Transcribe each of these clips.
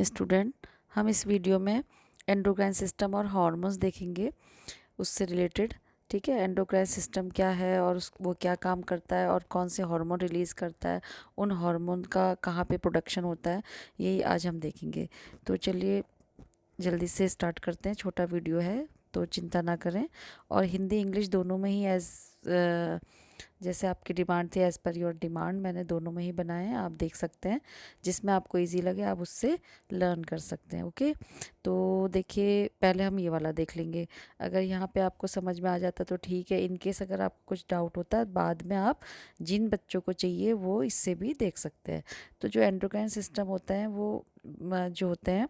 Student, हम इस video में एंडोक्राइन सिस्टम और हार्मोन्स देखेंगे उससे रिलेटेड। ठीक है, एंडोक्राइन सिस्टम क्या है और वो क्या काम करता है और कौन से हार्मोन रिलीज़ करता है, उन हार्मोन का कहाँ पे प्रोडक्शन होता है, यही आज हम देखेंगे। तो चलिए जल्दी से स्टार्ट करते हैं। छोटा वीडियो है तो चिंता ना करें, और हिंदी इंग्लिश दोनों में ही जैसे आपकी डिमांड थी, एज़ पर योर डिमांड मैंने दोनों में ही बनाए हैं। आप देख सकते हैं, जिसमें आपको इजी लगे आप उससे लर्न कर सकते हैं। ओके, तो देखिए पहले हम ये वाला देख लेंगे। अगर यहाँ पे आपको समझ में आ जाता तो ठीक है, इन केस अगर आपको कुछ डाउट होता है बाद में आप जिन बच्चों को चाहिए वो इससे भी देख सकते हैं। तो जो एंडोक्राइन सिस्टम होता है वो जो होते हैं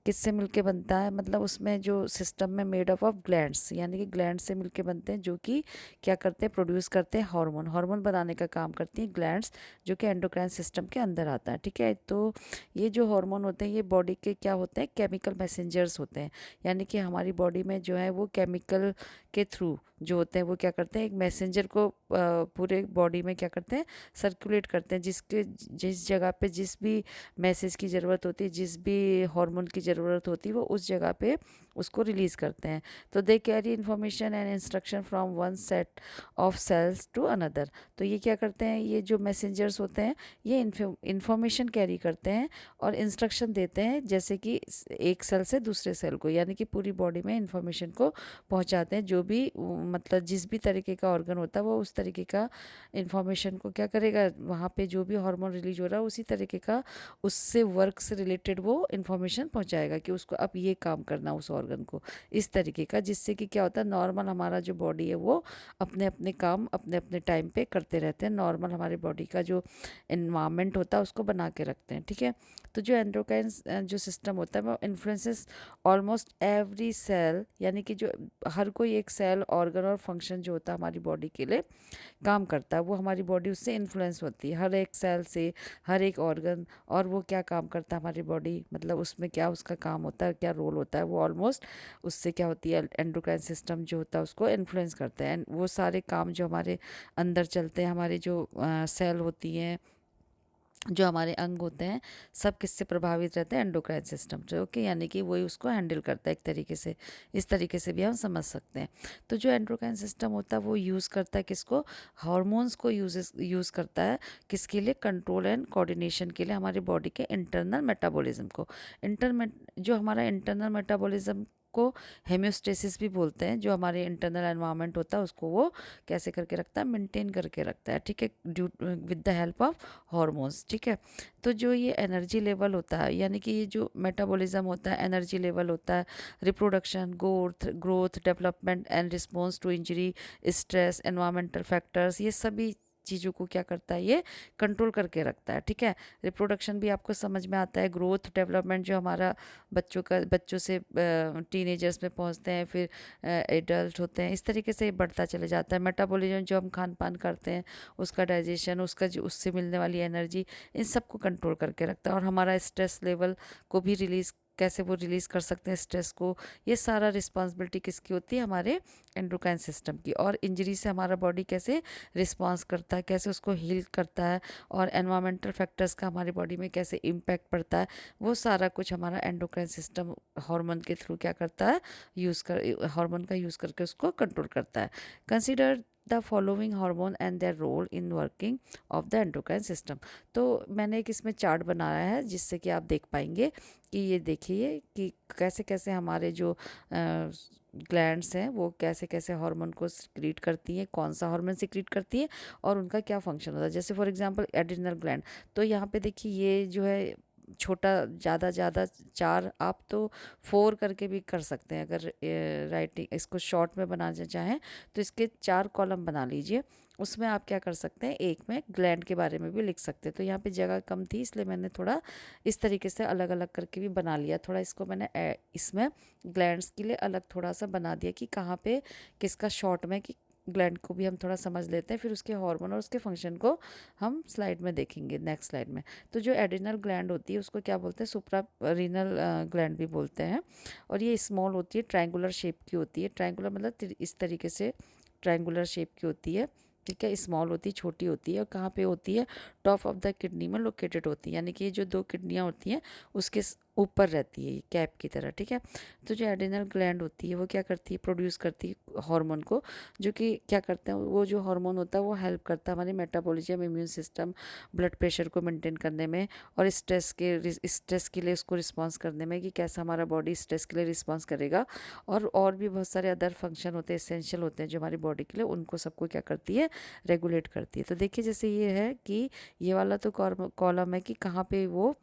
किससे मिलके बनता है, मतलब उसमें जो सिस्टम में मेड अप ऑफ ग्लैंड्स, यानी कि ग्लैंड से मिलके बनते हैं, जो कि क्या करते हैं, प्रोड्यूस करते हैं हार्मोन। हार्मोन बनाने का काम करती हैं ग्लैंड्स, जो कि एंडोक्राइन सिस्टम के अंदर आता है। ठीक है, तो ये जो हार्मोन होते हैं ये बॉडी के क्या होते हैं, केमिकल मैसेंजर्स होते हैं। यानी कि हमारी बॉडी में जो है वो केमिकल के थ्रू जो होते हैं वो क्या करते हैं, एक मैसेंजर को पूरे बॉडी में क्या करते हैं, सर्कुलेट करते हैं, जिस जगह पे जिस भी मैसेज की ज़रूरत होती है, जिस भी हार्मोन की ज़रूरत होती है, वो उस जगह पे उसको रिलीज़ करते हैं। तो they carry information and instruction from one set of cells to another. तो ये क्या करते हैं, ये जो मैसेंजर्स होते हैं ये इन्फॉर्मेशन कैरी करते हैं और इंस्ट्रक्शन देते हैं, जैसे कि एक सेल से दूसरे सेल को, यानी कि पूरी बॉडी में इन्फॉर्मेशन को पहुंचाते हैं। जो भी मतलब जिस भी तरीके का ऑर्गन होता है वो उस तरीके का इन्फॉर्मेशन को क्या करेगा, वहाँ पे जो भी हार्मोन रिलीज हो रहा है उसी तरीके का उससे वर्क से रिलेटेड वो इन्फॉर्मेशन पहुंचाएगा कि उसको अब ये काम करना उस ऑर्गन को, इस तरीके का, जिससे कि क्या होता है, नॉर्मल हमारा जो बॉडी है वो अपने अपने काम अपने अपने टाइम पे करते रहते हैं। नॉर्मल हमारी बॉडी का जो इन्वायरमेंट होता है उसको बना के रखते हैं। ठीक है, तो जो एंडोक्राइन जो सिस्टम होता है वो इन्फ्लुएंसेस ऑलमोस्ट एवरी सेल, यानी कि जो हर कोई एक सेल, ऑर्गन और फंक्शन जो होता है हमारी बॉडी के लिए काम करता है, वो हमारी बॉडी उससे इन्फ्लुएंस होती है, हर एक सेल से, हर एक ऑर्गन। और वो क्या काम करता है हमारी बॉडी, मतलब उसमें क्या उसका काम होता है, क्या रोल होता है, वो ऑलमोस्ट उससे क्या होती है, एंडोक्राइन सिस्टम जो होता है उसको इन्फ्लुएंस करते हैं। वो सारे काम जो हमारे अंदर चलते हैं, हमारे जो सेल होती हैं, जो हमारे अंग होते हैं, सब किससे प्रभावित रहते हैं, एंडोक्राइन सिस्टम से। ओके, यानी कि वही उसको हैंडल करता है एक तरीके से, इस तरीके से भी हम समझ सकते हैं। तो जो एंडोक्राइन सिस्टम होता है वो यूज़ करता है किसको, हार्मोन्स को यूज़ करता है, किसके लिए, कंट्रोल एंड कोऑर्डिनेशन के लिए, हमारी बॉडी के इंटरनल मेटाबॉलिज्म को। जो हमारा इंटरनल मेटाबॉलिज्म को हेमियोस्टेसिस भी बोलते हैं। जो हमारे इंटरनल एनवायरनमेंट होता है उसको वो कैसे करके रखता है, मेंटेन करके रखता है। ठीक है, due with the help of hormones. ठीक है, तो जो ये एनर्जी लेवल होता है, यानी कि ये जो मेटाबॉलिज्म होता है, एनर्जी लेवल होता है, reproduction, growth development and response to injury, stress, environmental factors, ये सभी चीज़ों को क्या करता है, ये कंट्रोल करके रखता है। ठीक है, रिप्रोडक्शन भी आपको समझ में आता है, ग्रोथ डेवलपमेंट जो हमारा बच्चों से टीनेजर्स में पहुंचते हैं, फिर एडल्ट होते हैं, इस तरीके से बढ़ता चले जाता है। मेटाबॉलिज्म जो हम खान पान करते हैं, उसका डाइजेशन, उसका जो उससे मिलने वाली एनर्जी, इन सबको कंट्रोल करके रखता है। और हमारा स्ट्रेस लेवल को भी कैसे वो रिलीज़ कर सकते हैं स्ट्रेस को, ये सारा रिस्पॉन्सिबिलिटी किसकी होती है, हमारे एंडोक्राइन सिस्टम की। और इंजरी से हमारा बॉडी कैसे रिस्पॉन्स करता है, कैसे उसको हील करता है, और एनवायरमेंटल फैक्टर्स का हमारी बॉडी में कैसे इम्पैक्ट पड़ता है, वो सारा कुछ हमारा एंडोक्राइन सिस्टम हार्मोन के थ्रू क्या करता है, हार्मोन का यूज़ करके उसको कंट्रोल करता है। Consider the following hormone and their role in working of the endocrine system. तो मैंने एक इसमें चार्ट बनाया है जिससे कि आप देख पाएंगे कि ये देखिए कि कैसे कैसे हमारे जो ग्लैंड्स हैं वो कैसे कैसे हार्मोन को सिक्रीट करती हैं, कौन सा हार्मोन सिक्रीट करती है और उनका क्या फंक्शन होता है। जैसे फॉर एग्जांपल एड्रिनल ग्लैंड, तो यहाँ पे देखिए ये जो है छोटा, ज़्यादा ज़्यादा 4, आप तो 4 करके भी कर सकते हैं। अगर राइटिंग इसको शॉर्ट में बनाना चाहें तो इसके 4 कॉलम बना लीजिए। उसमें आप क्या कर सकते हैं, एक में ग्लैंड के बारे में भी लिख सकते हैं। तो यहाँ पे जगह कम थी इसलिए मैंने थोड़ा इस तरीके से अलग अलग करके भी बना लिया। थोड़ा इसको मैंने इसमें ग्लैंड्स के लिए अलग थोड़ा सा बना दिया कि कहाँ पे किसका शॉर्ट में, कि ग्लैंड को भी हम थोड़ा समझ लेते हैं, फिर उसके हार्मोन और उसके फंक्शन को हम स्लाइड में देखेंगे, नेक्स्ट स्लाइड में। तो जो एड्रिनल ग्लैंड होती है उसको क्या बोलते हैं, सुप्रा रीनल ग्लैंड भी बोलते हैं। और ये स्मॉल होती है, ट्रायंगुलर शेप की होती है। ट्रायंगुलर मतलब इस तरीके से ट्रायंगुलर शेप की होती है। ठीक है, स्मॉल होती है, छोटी होती है। और कहाँ पे होती है, टॉप ऑफ द किडनी में लोकेटेड होती है, यानी कि ये जो 2 किडनियाँ होती हैं उसके ऊपर रहती है, ये कैप की तरह, ठीक है। तो जो एड्रिनल ग्लैंड होती है वो क्या करती है, प्रोड्यूस करती है हार्मोन को, जो कि क्या करते हैं, वो जो हार्मोन होता है वो हेल्प करता है हमारे metabolism, immune system, blood pressure को मेंटेन करने में, और स्ट्रेस के लिए उसको रिस्पॉन्स करने में, कि कैसा हमारा बॉडी स्ट्रेस के लिए रिस्पॉन्स करेगा। और भी बहुत सारे अदर फंक्शन होते हैं, एसेंशियल होते हैं जो हमारी बॉडी के लिए, उनको सबको क्या करती है, रेगुलेट करती है। तो देखिए जैसे ये है कि ये वाला तो कॉलम है कि कहाँ पे वो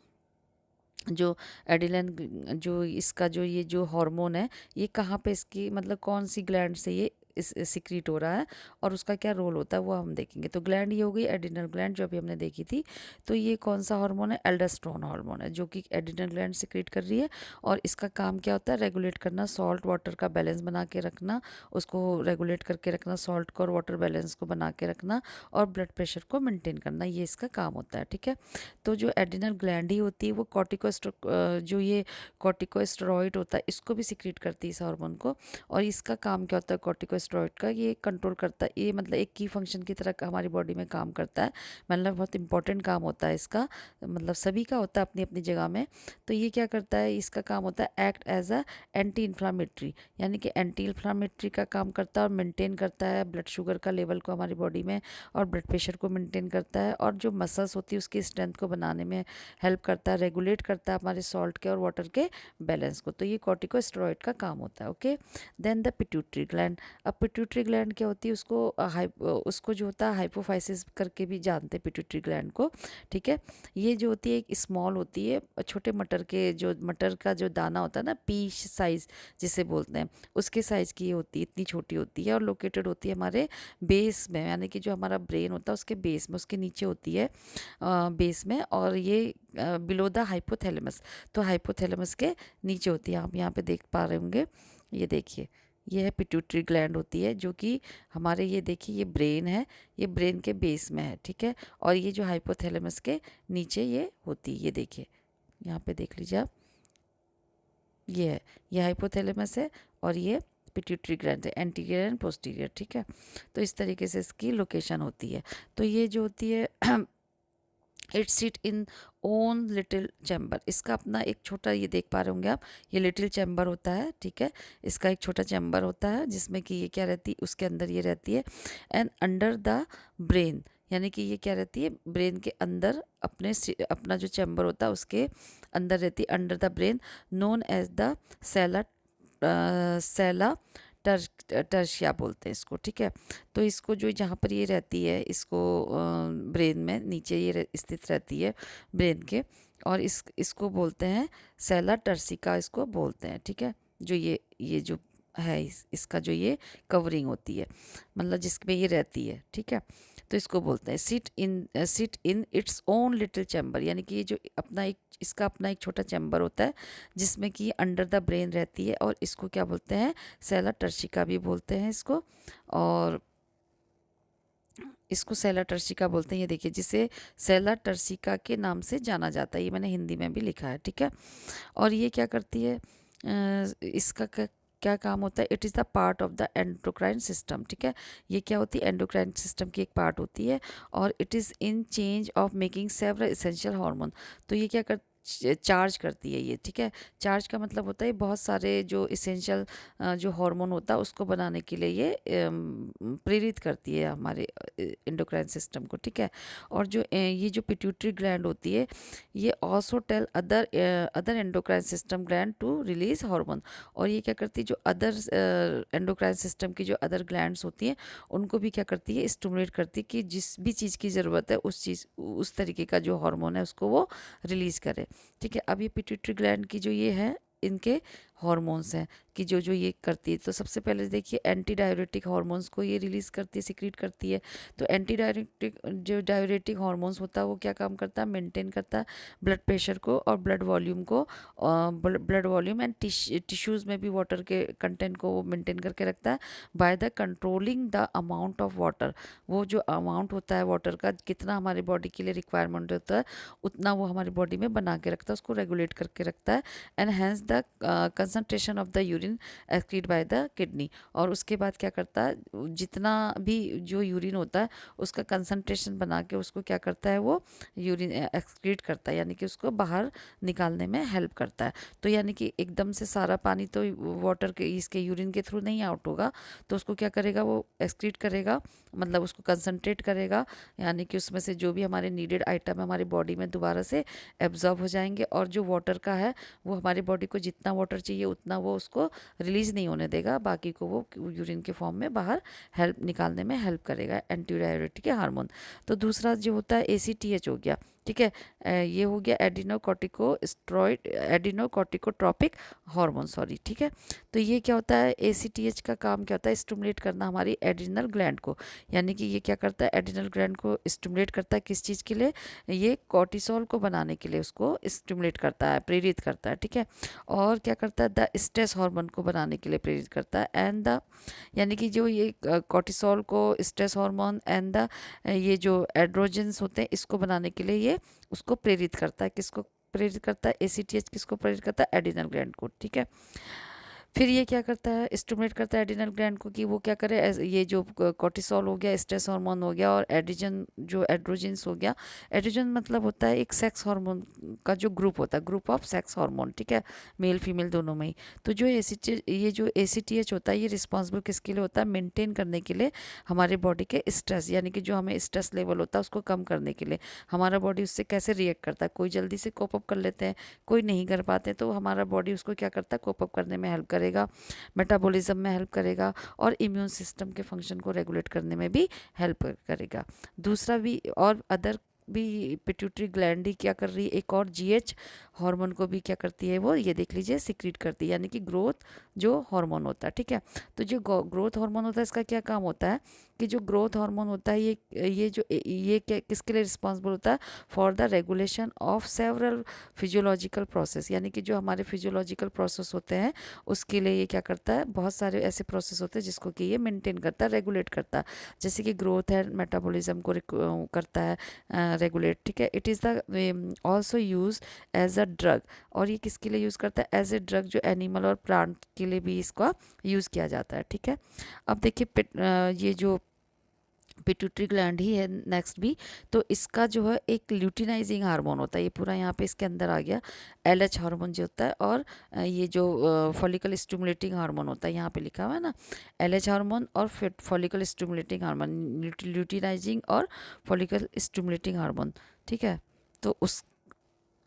जो एडिलन, जो इसका जो ये जो हार्मोन है, ये कहाँ पे इसकी मतलब कौन सी ग्लैंड से ये इस सिक्रीट हो रहा है और उसका क्या रोल होता है वो हम देखेंगे। तो ग्लैंड ये हो गई एडिनल ग्लैंड जो अभी हमने देखी थी। तो ये कौन सा हार्मोन है, एल्डोस्टेरोन हार्मोन है, जो कि एडिनल ग्लैंड सिक्रीट कर रही है। और इसका काम क्या होता है, रेगुलेट करना, सॉल्ट वाटर का बैलेंस बना के रखना, उसको रेगुलेट करके रखना, सॉल्ट को और वाटर बैलेंस को बना के रखना, और ब्लड प्रेशर को मेंटेन करना, ये इसका काम होता है, ठीक है। तो जो एड्रिनल ग्लैंड ही होती है वो जो ये कॉर्टिकोस्टेरॉइड होता है इसको भी सिक्रीट करती है, इस हार्मोन को। और इसका काम क्या होता है कॉर्टिकोस्टेरॉइड का, ये कंट्रोल करता है, ये मतलब एक की फंक्शन की तरह हमारी बॉडी में काम करता है, मतलब बहुत इंपॉर्टेंट काम होता है इसका, मतलब सभी का होता है अपनी अपनी जगह में। तो ये क्या करता है, इसका काम होता है act as a anti inflammatory, यानी कि एंटी इन्फ्लामेटरी का काम करता है, और मेंटेन करता है ब्लड शुगर का लेवल को हमारी बॉडी में, और ब्लड प्रेशर को मेंटेन करता है, और जो मसल्स होती है उसकी स्ट्रेंथ को बनाने में हेल्प करता है, रेगुलेट करता है हमारे सॉल्ट के और वाटर के बैलेंस को। तो ये कॉर्टिकोस्टेरॉइड का काम होता है, okay. Then the pituitary gland. अब पिट्यूटरी ग्लैंड क्या होती है, उसको जो होता है हाइपोफाइसिस करके भी जानते हैं पिट्यूटरी ग्लैंड को, ठीक है। ये जो होती है एक स्मॉल होती है, छोटे मटर का जो दाना होता है ना, पीच साइज जिसे बोलते हैं, उसके साइज की ये होती है, इतनी छोटी होती है, और लोकेटेड होती है हमारे बेस में, यानी कि जो हमारा ब्रेन होता है उसके बेस में, उसके नीचे होती है बेस में, और ये बिलो द हाइपोथैलेमस। तो हाइपोथैलेमस के नीचे होती है, आप यहाँ पे देख पा रहे होंगे, ये देखिए, ये है पिट्यूटरी ग्लैंड होती है, जो कि हमारे, ये देखिए, ये ब्रेन है, ये ब्रेन के बेस में है, ठीक है। और ये जो हाइपोथैलेमस के नीचे ये होती है, ये देखिए, यहाँ पे देख लीजिए आप, ये है, ये हाइपोथैलेमस है, और ये पिट्यूटरी ग्लैंड है, एंटीरियर एंड पोस्टीरियर, ठीक है। तो इस तरीके से इसकी लोकेशन होती है। तो ये जो होती है it seat in own little chamber, इसका अपना एक छोटा, ये देख पा रहे होंगे आप, ये लिटिल चैम्बर होता है, ठीक है। इसका एक छोटा चैम्बर होता है जिसमें कि ये क्या रहती है, उसके अंदर ये रहती है, एंड अंडर द ब्रेन, यानी कि ये क्या रहती है, ब्रेन के अंदर, अपना जो चैम्बर होता है उसके अंदर रहती है, under the brain, known as the sella turcica बोलते हैं इसको, ठीक है। तो इसको जो जहाँ पर ये रहती है, इसको ब्रेन में नीचे ये स्थित रहती है ब्रेन के, और इसको बोलते हैं सेला टर्सिका, इसको बोलते हैं, ठीक है। जो ये जो है, इसका जो ये कवरिंग होती है, मतलब जिसमें ये रहती है, ठीक है। तो इसको बोलते हैं sit in its own little chamber, यानी कि ये जो इसका अपना एक छोटा चैम्बर होता है जिसमें कि अंडर द ब्रेन रहती है, और इसको क्या बोलते हैं, सेला टर्शिका भी बोलते हैं इसको, और इसको सेला टर्शिका बोलते हैं, ये देखिए, जिसे सेला टर्शिका के नाम से जाना जाता है, ये मैंने हिंदी में भी लिखा है, ठीक है। और ये क्या करती है, इसका क्या काम होता है, it is the part of the endocrine system, ठीक है। ये क्या होती है, एंडोक्राइन सिस्टम की एक पार्ट होती है, और it is in change of making several essential hormone. तो ये क्या चार्ज करती है ये, ठीक है। चार्ज का मतलब होता है बहुत सारे जो इसेंशियल जो हार्मोन होता है उसको बनाने के लिए ये प्रेरित करती है हमारे एंडोक्राइन सिस्टम को, ठीक है। और जो ये जो पिट्यूटरी ग्लैंड होती है, ये also tell other endocrine system gland to release hormone. और ये क्या करती है, जो अदर एंडोक्राइन सिस्टम की जो अदर ग्लैंड्स होती हैं उनको भी क्या करती है, स्टिमुलेट करती है कि जिस भी चीज़ की ज़रूरत है उस तरीके का जो हार्मोन है उसको वो रिलीज़ करे, ठीक है। अब ये पिट्यूटरी ग्लैंड की जो ये है, इनके हॉर्मोन्स हैं कि जो जो ये करती है। तो सबसे पहले देखिए, एंटी डायरेटिक हॉर्मोन्स को ये रिलीज़ करती है, सिक्रीट करती है। तो एंटी डायरेटिक जो डायरेटिक हॉर्मोन्स होता है वो क्या काम करता है, मेंटेन करता है ब्लड प्रेशर को और ब्लड वॉल्यूम को, ब्लड वॉल्यूम एंड टिश्यूज़ में भी वाटर के कंटेंट को वो मेंटेन करके रखता है by the controlling the amount of water. वो जो अमाउंट होता है वाटर का, कितना हमारे बॉडी के लिए रिक्वायरमेंट होता है उतना वो हमारी बॉडी में बना के रखता है, उसको रेगुलेट करके रखता है, and hence the concentration of the urine excrete by the kidney. और उसके बाद क्या करता है, जितना भी जो यूरिन होता है उसका कंसनट्रेशन बना के उसको क्या करता है, वो यूरिन एक्सक्रीट करता है, यानी कि उसको बाहर निकालने में हेल्प करता है। तो यानी कि एकदम से सारा पानी तो वाटर के इसके यूरिन के थ्रू नहीं आउट होगा, तो उसको क्या करेगा, वो एक्सक्रीट करेगा, मतलब उसको कंसनट्रेट करेगा, यानी कि उसमें से जो भी हमारे नीडेड आइटम है हमारी बॉडी में दोबारा से एब्जॉर्ब हो जाएंगे। और जो वाटर का है वो हमारी बॉडी को जितना वाटर चाहिए उतना वो उसको रिलीज नहीं होने देगा, बाकी को वो यूरिन के फॉर्म में बाहर हेल्प निकालने में हेल्प करेगा, एंटी डायरेटिक हार्मोन। तो दूसरा जो होता है ACTH हो गया, ठीक है, ये हो गया एडिनोकॉर्टिकोट्रॉपिक हार्मोन, सॉरी, ठीक है। तो ये क्या होता है, ACTH का काम क्या होता है, स्टिमुलेट करना हमारी एड्रिनल ग्लैंड को, यानी कि ये क्या करता है, एड्रिनल ग्लैंड को स्टिमुलेट करता है, किस चीज़ के लिए, ये कॉर्टिसोल को बनाने के लिए उसको स्टिमुलेट करता है, प्रेरित करता है, ठीक है। और क्या करता है, द स्ट्रेस हार्मोन को बनाने के लिए प्रेरित करता है, एंड द, यानी कि जो ये कॉर्टिसोल को, स्ट्रेस हार्मोन एंड द ये जो एड्रोजेंस होते हैं इसको बनाने के लिए ये उसको प्रेरित करता है, किसको प्रेरित करता है, ACTH किसको प्रेरित करता है, एड्रिनल ग्लैंड को, ठीक है। फिर ये क्या करता है, स्टिमुलेट करता है एड्रिनल ग्लैंड को कि वो क्या करे, ये जो कॉर्टिसोल हो गया, स्ट्रेस हार्मोन हो गया, और एड्रोजन जो एड्रोजेंस हो गया, एड्रोजन मतलब होता है एक सेक्स हार्मोन का जो ग्रुप होता है, ग्रुप ऑफ सेक्स हार्मोन, ठीक है, मेल फीमेल दोनों में ही। तो जो ये जो ACTH होता है ये रिस्पॉन्सिबल किसके लिए होता है, मेंटेन करने के लिए हमारे बॉडी के स्ट्रेस, यानी कि जो हमें स्ट्रेस लेवल होता है उसको कम करने के लिए। हमारा बॉडी उससे कैसे रिएक्ट करता है, कोई जल्दी से कोप अप कर लेते हैं, कोई नहीं कर पाते, तो हमारा बॉडी उसको क्या करता है, कोप अप करने में हेल्प करेगा, मेटाबॉलिज्म में हेल्प करेगा, और इम्यून सिस्टम के फंक्शन को रेगुलेट करने में भी हेल्प करेगा। दूसरा भी और अदर भी पिट्यूटरी ग्लैंड ही क्या कर रही है, एक और GH हार्मोन को भी क्या करती है, वो ये देख लीजिए सिक्रीट करती है, यानी कि ग्रोथ जो हार्मोन होता है, ठीक है। तो जो ग्रोथ हार्मोन होता है इसका क्या काम होता है, कि जो ग्रोथ हार्मोन होता है ये क्या किसके लिए रिस्पॉन्सिबल होता है, for the regulation of several physiological process, यानी कि जो हमारे फिजियोलॉजिकल प्रोसेस होते हैं उसके लिए ये क्या करता है, बहुत सारे ऐसे प्रोसेस होते हैं जिसको कि ये मेंटेन करता है, रेगुलेट करता है, जैसे कि ग्रोथ है, मेटाबॉलिज्म को करता है रेगुलेट, ठीक है। It is the also use as a drug, और ये किसके लिए यूज़ करता है, एज ए ड्रग, जो एनिमल और प्लांट के लिए भी इसका यूज़ किया जाता है, ठीक है। अब देखिए ये जो पिट्यूटरी ग्लैंड ही है नेक्स्ट भी, तो इसका जो है एक ल्यूटिनाइजिंग हार्मोन होता है, ये पूरा यहाँ पे इसके अंदर आ गया, LH हार्मोन जो होता है, और ये जो फॉलिकल स्टिमुलेटिंग हार्मोन होता है, यहाँ पे लिखा हुआ है ना, LH हार्मोन और फॉलिकल स्टिमुलेटिंग हार्मोन, ल्यूटिनाइजिंग और फॉलिकल स्टिमुलेटिंग हार्मोन, ठीक है। तो उस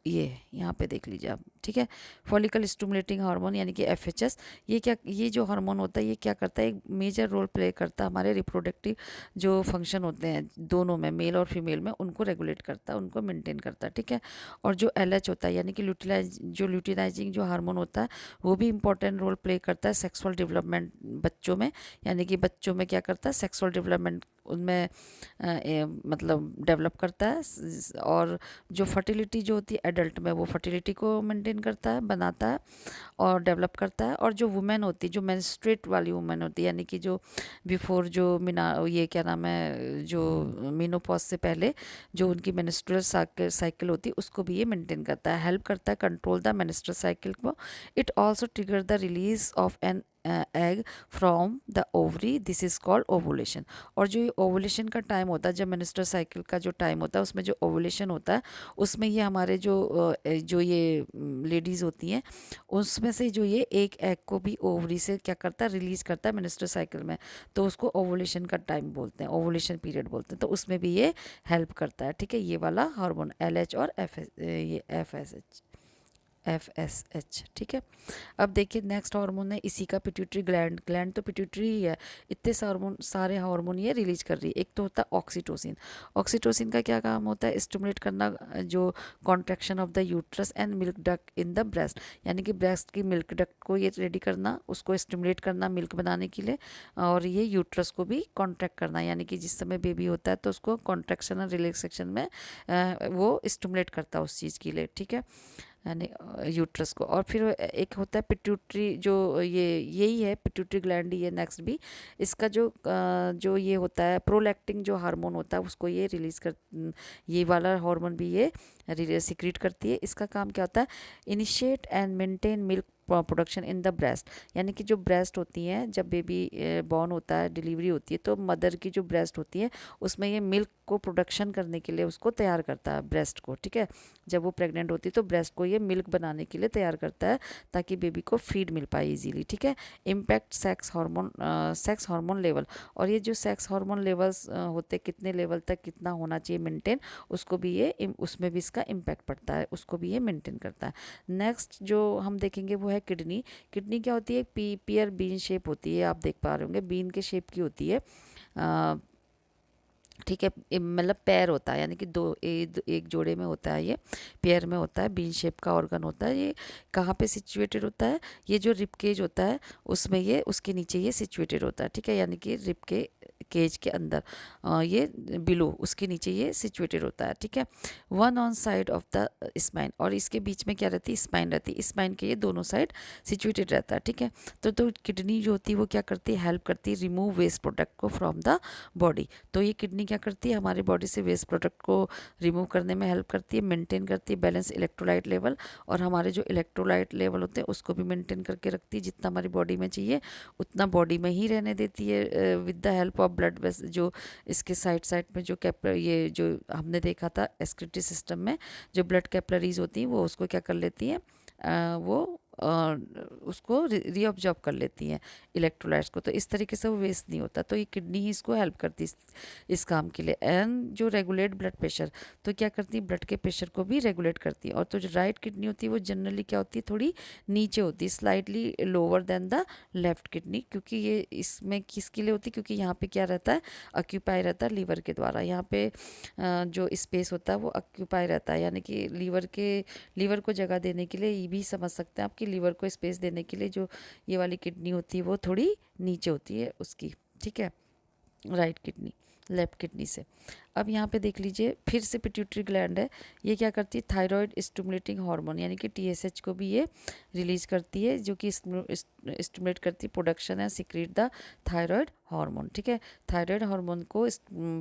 ये यहाँ पे देख लीजिए आप, ठीक है, फॉलिकल स्टिमुलेटिंग हार्मोन यानी कि FHS, ये जो हार्मोन होता है ये क्या करता है, एक मेजर रोल प्ले करता है हमारे रिप्रोडक्टिव जो फंक्शन होते हैं दोनों में, मेल और फीमेल में, उनको रेगुलेट करता है, उनको मेंटेन करता है, ठीक है। और जो LH होता है यानी कि ल्यूटिनाइजिंग जो हार्मोन होता है वो भी इंपॉर्टेंट रोल प्ले करता है सेक्सुअल डेवलपमेंट बच्चों में, यानी कि बच्चों में क्या करता है, सेक्सुअल डेवलपमेंट उनमें मतलब डेवलप करता है, और जो फर्टिलिटी जो होती है एडल्ट में वो फर्टिलिटी को मेंटेन करता है, बनाता है और डेवलप करता है। और जो वुमेन होती है, जो मेंस्ट्रुएट वाली वुमेन होती है, यानी कि जो बिफोर जो ये क्या नाम है, जो मेनोपॉज से पहले जो उनकी मेंस्ट्रुअल साइकिल होती है उसको भी ये मेंटेन करता है, हेल्प करता है कंट्रोल द मेंस्ट्रुअल साइकिल को। It also trigger the release of an egg from the ovary, this is called ovulation. और जो ये ओवुलेशन का टाइम होता है, जब मेंस्ट्रुअल साइकिल का जो टाइम होता है उसमें जो ओवुलेशन होता है उसमें ये हमारे जो ये लेडीज़ होती हैं उसमें से जो ये एक एग को भी ओवरी से क्या करता है, रिलीज करता है मेंस्ट्रुअल साइकिल में, तो उसको ओवुलेशन का टाइम बोलते हैं, ओवुलेशन पीरियड बोलते हैं, तो उसमें भी ये हेल्प करता है, ठीक है, ये वाला हार्मोन LH और ये FSH, ठीक है। अब देखिए नेक्स्ट हार्मोन है इसी का पिट्यूटरी ग्लैंड तो पिट्यूटरी ही है, इतने सारे हार्मोन ये रिलीज कर रही है। एक तो होता है ऑक्सीटोसिन, ऑक्सीटोसिन का क्या काम होता है, स्टिमुलेट करना जो contraction of the uterus and milk duct in the breast, यानी कि ब्रेस्ट की मिल्क डक्ट को ये रेडी करना, उसको स्टिमुलेट करना मिल्क बनाने के लिए, और ये यूट्रस को भी कॉन्ट्रैक्ट करना, यानी कि जिस समय बेबी होता है तो उसको कॉन्ट्रैक्शन और रिलैक्सेशन में वो स्टिमुलेट करता है उस चीज़ के लिए, ठीक है, यानी यूट्रस को। और फिर एक होता है पिट्यूटरी, जो यही है पिट्यूटरी ग्लैंड ही है नेक्स्ट भी, इसका जो ये होता है प्रोलैक्टिन जो हार्मोन होता है उसको ये रिलीज कर, ये वाला हार्मोन भी ये सिक्रीट करती है। इसका काम क्या होता है, initiate and maintain milk production in the breast, यानी कि जो ब्रेस्ट होती हैं, जब बेबी बॉर्न होता है, डिलीवरी होती है, तो मदर की जो ब्रेस्ट होती है उसमें ये मिल्क को प्रोडक्शन करने के लिए उसको तैयार करता है, ब्रेस्ट को, ठीक है। जब वो प्रेग्नेंट होती है तो ब्रेस्ट को ये मिल्क बनाने के लिए तैयार करता है ताकि बेबी को फीड मिल पाए इजीली, ठीक है। इम्पैक्ट सेक्स हार्मोन लेवल, और ये जो सेक्स हार्मोन लेवल्स होते हैं, कितने लेवल तक कितना होना चाहिए मेंटेन, उसको भी ये उसमें भी इसका इम्पैक्ट पड़ता है, उसको भी ये मेंटेन करता है। नेक्स्ट जो हम देखेंगे वो है किडनी। किडनी क्या होती है, पियर बीन शेप होती है, आप देख पा रहे होंगे बीन के शेप की होती है, ठीक है। मतलब पैर होता है, यानी कि एक जोड़े में होता है, ये पैर में होता है, बीन शेप का ऑर्गन होता है। ये कहाँ पे सिचुएटेड होता है, ये जो रिब केज होता है उसमें, ये उसके नीचे ये सिचुएटेड होता है, ठीक है। यानी कि रिब के केज के अंदर, ये बिलो उसके नीचे ये सिचुएटेड होता है, ठीक है। One on side of the spine, और इसके बीच में क्या रहती है, स्पाइन रहती है। स्पाइन के ये दोनों साइड सिचुएटेड रहता है, ठीक है। तो किडनी जो होती है वो क्या करती है, हेल्प करती है रिमूव वेस्ट प्रोडक्ट को फ्रॉम द बॉडी। तो ये किडनी क्या करती है, हमारी बॉडी से वेस्ट प्रोडक्ट को रिमूव करने में हेल्प करती है, मेंटेन करती है बैलेंस इलेक्ट्रोलाइट लेवल, और हमारे जो इलेक्ट्रोलाइट लेवल होते हैं उसको भी मेंटेन करके रखती है। जितना हमारी बॉडी में चाहिए उतना बॉडी में ही रहने देती है, with the help of blood वेस, जो इसके साइड साइड में जो ये जो हमने देखा था एक्सक्रीटरी सिस्टम में, जो ब्लड कैपलरीज होती हैं वो उसको क्या कर लेती हैं, वो उसको रीअब्जॉर्ब कर लेती हैं इलेक्ट्रोलाइट्स को। तो इस तरीके से वो वेस्ट नहीं होता। तो ये किडनी ही इसको हेल्प करती है इस काम के लिए। एंड जो रेगुलेट ब्लड प्रेशर, तो क्या करती है, ब्लड के प्रेशर को भी रेगुलेट करती है। और तो जो राइट किडनी होती है वो जनरली क्या होती है, थोड़ी नीचे होती है, slightly lower than the left kidney, क्योंकि ये इसमें किसके लिए होती है, क्योंकि यहाँ पे क्या रहता है, ऑक्यूपाई रहता है लीवर के द्वारा। यहाँ पे जो स्पेस होता है वो ऑक्यूपाई रहता है, यानी कि लीवर को जगह देने के लिए, ये भी समझ सकते हैं आप कि लीवर को स्पेस देने के लिए जो ये वाली किडनी होती है वो थोड़ी नीचे होती है उसकी, ठीक है, राइट किडनी लेफ्ट किडनी से। अब यहाँ पे देख लीजिए, फिर से पिट्यूटरी ग्लैंड है, ये क्या करती है, थायराइड स्टिमुलेटिंग हार्मोन यानी कि TSH को भी ये रिलीज करती है, जो कि स्टिमुलेट करती है प्रोडक्शन है सिक्रीट द थायराइड हार्मोन, ठीक है। थायराइड हार्मोन को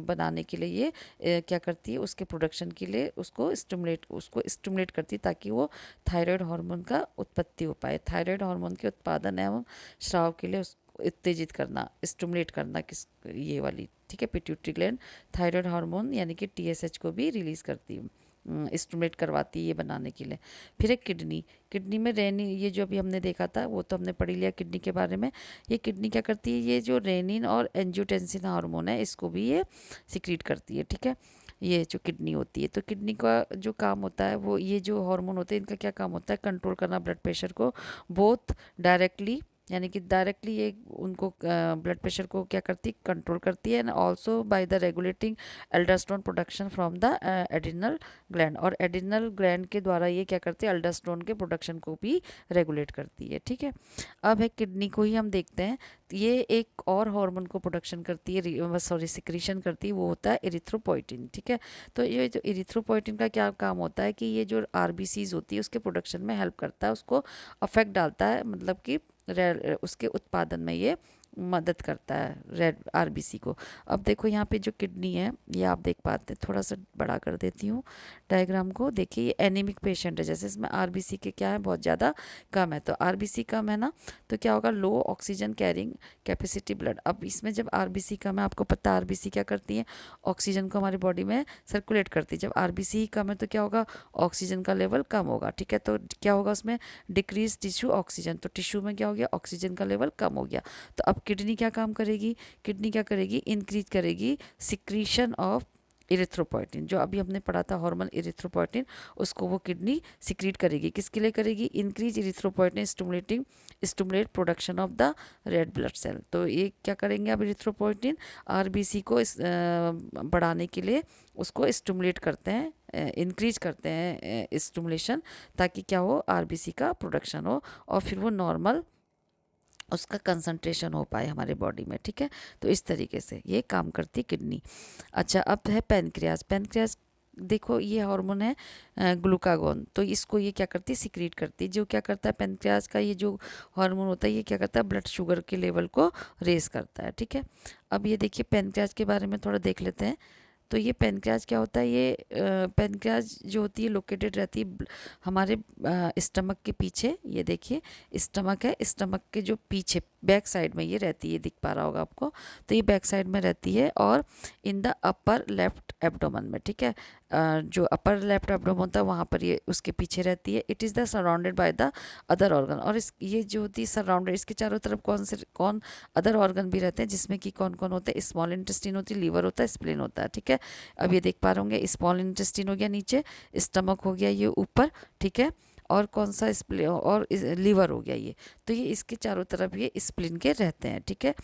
बनाने के लिए ये क्या करती है, उसके प्रोडक्शन के लिए उसको स्टिमुलेट करती है ताकि वो थायराइड हार्मोन का उत्पत्ति हो पाए। थायराइड हार्मोन के उत्पादन एवं स्राव के लिए उत्तेजित करना, स्टिमुलेट करना, किस ये वाली, ठीक है, पिट्यूटरी ग्लैंड थायराइड हार्मोन यानी कि TSH को भी रिलीज करती है, स्टिमुलेट करवाती है ये बनाने के लिए। फिर एक किडनी में रेनिन, ये जो अभी हमने देखा था वो तो हमने पढ़ लिया किडनी के बारे में। ये किडनी क्या करती है, ये जो रेनिन और एंजियोटेंसिन हार्मोन है इसको भी ये सिक्रीट करती है, ठीक है। ये जो किडनी होती है, तो किडनी का जो काम होता है वो, ये जो हार्मोन होते हैं इनका क्या काम होता है, कंट्रोल करना ब्लड प्रेशर को, बोथ डायरेक्टली, यानी कि डायरेक्टली ये उनको ब्लड प्रेशर को क्या करती, कंट्रोल करती है, and also by the regulating aldosterone production from the adrenal gland, और एड्रिनल ग्लैंड के द्वारा ये क्या करती है, एल्डोस्टेरोन के प्रोडक्शन को भी रेगुलेट करती है, ठीक है। अब है किडनी को ही हम देखते हैं, ये एक और हार्मोन को प्रोडक्शन करती है, सॉरी सिक्रीशन करती है, वो होता है इरिथ्रोपोइटिन, ठीक है। तो ये जो इरिथ्रोपोइटिन का क्या काम होता है कि ये जो RBCs होती है उसके प्रोडक्शन में हेल्प करता है, उसको अफेक्ट डालता है, मतलब कि उसके उत्पादन में ये मदद करता है रेड RBC को। अब देखो यहाँ पे जो किडनी है ये आप देख पाते हैं, थोड़ा सा बड़ा कर देती हूँ डायग्राम को, देखिए ये एनीमिक पेशेंट है, जैसे इसमें RBC के क्या है, बहुत ज़्यादा कम है। तो RBC कम है ना, तो क्या होगा, लो ऑक्सीजन कैरिंग कैपेसिटी ब्लड। अब इसमें जब RBC कम है, आपको पता है RBC क्या करती है, ऑक्सीजन को हमारी बॉडी में सर्कुलेट करती है। जब RBC ही कम है तो क्या होगा, ऑक्सीजन का लेवल कम होगा, ठीक है। तो क्या होगा उसमें, डिक्रीज टिश्यू ऑक्सीजन, तो टिश्यू में क्या हो गया, ऑक्सीजन का लेवल कम हो गया। तो अब किडनी क्या काम करेगी, किडनी क्या करेगी, इंक्रीज करेगी सिक्रीशन ऑफ इरिथ्रोपोइटिन, जो अभी हमने पढ़ा था हार्मोन इरिथ्रोपोइटिन, उसको वो किडनी सिक्रीट करेगी, किसके लिए करेगी, increase erythropoietin stimulate production of the red blood cell. तो ये क्या करेंगे अब, इरिथ्रोपोइटिन RBC को बढ़ाने के लिए उसको स्टिमुलेट करते हैं, इंक्रीज करते हैं स्टिमुलेशन, ताकि क्या हो, RBC का प्रोडक्शन हो और फिर वो नॉर्मल उसका कंसंट्रेशन हो पाए हमारे बॉडी में, ठीक है। तो इस तरीके से ये काम करती किडनी। अच्छा, अब है पेनक्रियाज देखो, ये हार्मोन है ग्लूकागोन, तो इसको ये क्या करती है, सिक्रीट करती है। जो क्या करता है, पेनक्रियाज का ये जो हार्मोन होता है ये क्या करता है, ब्लड शुगर के लेवल को रेस करता है, ठीक है। अब ये देखिए पेनक्रियाज के बारे में थोड़ा देख लेते हैं। तो ये पेनक्रियाज क्या होता है, ये पेनक्रियाज जो होती है लोकेटेड रहती है हमारे स्टमक के पीछे। ये देखिए स्टमक है, स्टमक के जो पीछे बैक साइड में ये रहती है, दिख पा रहा होगा आपको। तो ये बैक साइड में रहती है और in the upper left abdomen में, ठीक है। जो अपर लेफ्ट एब्डोमेन होता है वहाँ पर ये उसके पीछे रहती है। It is the surrounded by the other organ. और इस ये जो होती है सराउंडेड, इसके चारों तरफ कौन अदर ऑर्गन भी रहते हैं, जिसमें कि कौन कौन होते हैं। स्मॉल इंटेस्टिन होती है, लीवर होता है, स्प्लीन होता है, ठीक है। अब ये देख पा रहे होंगे, स्मॉल इंटेस्टिन हो गया नीचे, स्टमक हो गया ये ऊपर, ठीक है। और कौन सा और लीवर हो गया ये। तो ये इसके चारों तरफ ये स्प्लिन के रहते हैं, ठीक है।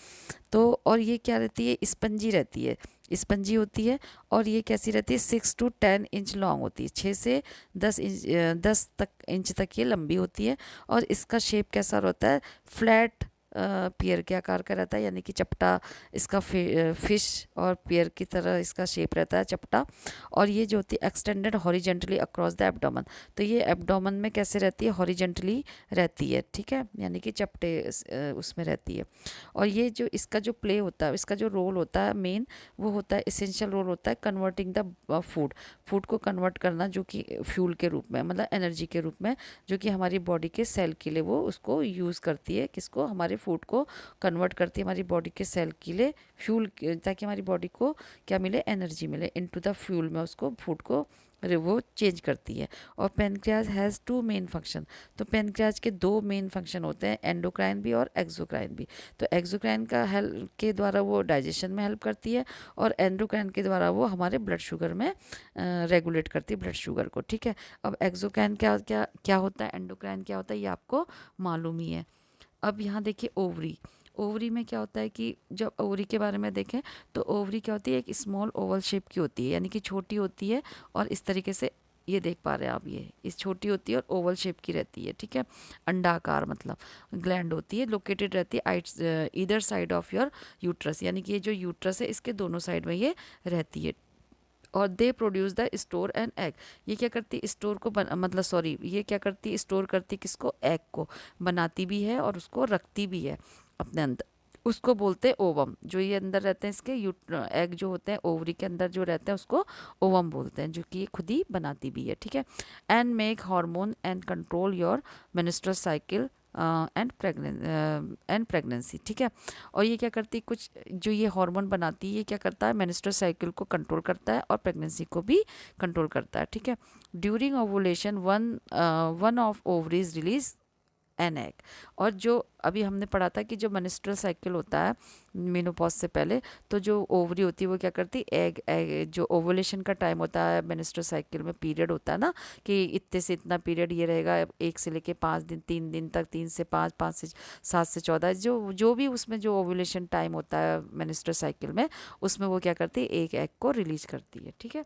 तो और ये क्या रहती है, स्पंजी रहती है, स्पंजी होती है। और ये कैसी रहती है, 6 to 10 इंच लॉन्ग होती है, 6 से 10 इंच 10 इंच तक ये लंबी होती है। और इसका शेप कैसा रहता है, फ्लैट पियर के आकार का रहता है, यानी कि चपटा इसका फिश और पियर की तरह इसका शेप रहता है, चपटा। और ये जो होती है extended horizontally across the abdomen. तो ये एब्डोमेन में कैसे रहती है, हॉरिजेंटली रहती है, ठीक है, यानी कि चपटे उसमें रहती है। और ये जो इसका जो प्ले होता है, इसका जो रोल होता है मेन, वो होता है इसेंशियल रोल होता है कन्वर्टिंग द फूड को कन्वर्ट करना, जो कि फ्यूल के रूप में, मतलब एनर्जी के रूप में, जो कि हमारी बॉडी के सेल के लिए वो उसको यूज़ करती है। किसको, हमारे फूड को कन्वर्ट करती है हमारी बॉडी के सेल के लिए फ्यूल, ताकि हमारी बॉडी को क्या मिले, एनर्जी मिले। इनटू द फ्यूल में उसको फूड को वो चेंज करती है। और पेनक्रियाज हैज़ 2 मेन फंक्शन। तो पेनक्रियाज के 2 मेन फंक्शन होते हैं, एंडोक्राइन भी और एक्सोक्राइन भी। तो एक्सोक्राइन का हेल्प के द्वारा वो डाइजेशन में हेल्प करती है, और एंडोक्राइन के द्वारा वो हमारे ब्लड शुगर में रेगुलेट करती है ब्लड शुगर को, ठीक है। अब एक्सोक्राइन क्या क्या क्या होता है, एंडोक्राइन क्या होता है, ये आपको मालूम ही है। अब यहाँ देखिए ओवरी। ओवरी में क्या होता है कि जब ओवरी के बारे में देखें तो ओवरी क्या होती है, एक स्मॉल ओवल शेप की होती है, यानी कि छोटी होती है। और इस तरीके से ये देख पा रहे हैं आप, ये इस छोटी होती है और ओवल शेप की रहती है, ठीक है। अंडाकार मतलब ग्लैंड होती है, लोकेटेड रहती है either side of your uterus, यानी कि ये जो यूट्रस है इसके दोनों साइड में ये रहती है। और they produce the store and egg. ये क्या करती है, स्टोर को मतलब सॉरी, ये क्या करती है, स्टोर करती किसको, एग को बनाती भी है और उसको रखती भी है अपने अंदर। उसको बोलते हैं ओवम। जो ये अंदर रहते हैं इसके एग जो होते हैं ओवरी के अंदर जो रहते हैं उसको ओवम बोलते हैं, जो कि ये खुद ही बनाती भी है, ठीक है। And make hormone and control your menstrual cycle and pregnancy, ठीक है। और ये क्या करती है, कुछ जो ये हार्मोन बनाती है, ये क्या करता है, मेंस्ट्रुअल साइकिल को कंट्रोल करता है और प्रेगनेंसी को भी कंट्रोल करता है, ठीक है। During ovulation one of ovaries release an egg. और जो अभी हमने पढ़ा था कि जो मेंस्ट्रुअल साइकिल होता है मेनोपॉज से पहले, तो जो ओवरी होती है वो क्या करती है, एग जो ओवुलेशन का टाइम होता है मेंस्ट्रुअल साइकिल में, पीरियड होता है ना, कि इतने से इतना पीरियड ये रहेगा, 1 से लेके 5 दिन, 3 दिन तक, 3 से 5, 5 से 7 से 14, जो भी उसमें जो ओवुलेशन टाइम होता है मेंस्ट्रुअल साइकिल में, उसमें वो क्या करती है, एक एग को रिलीज करती है, ठीक है।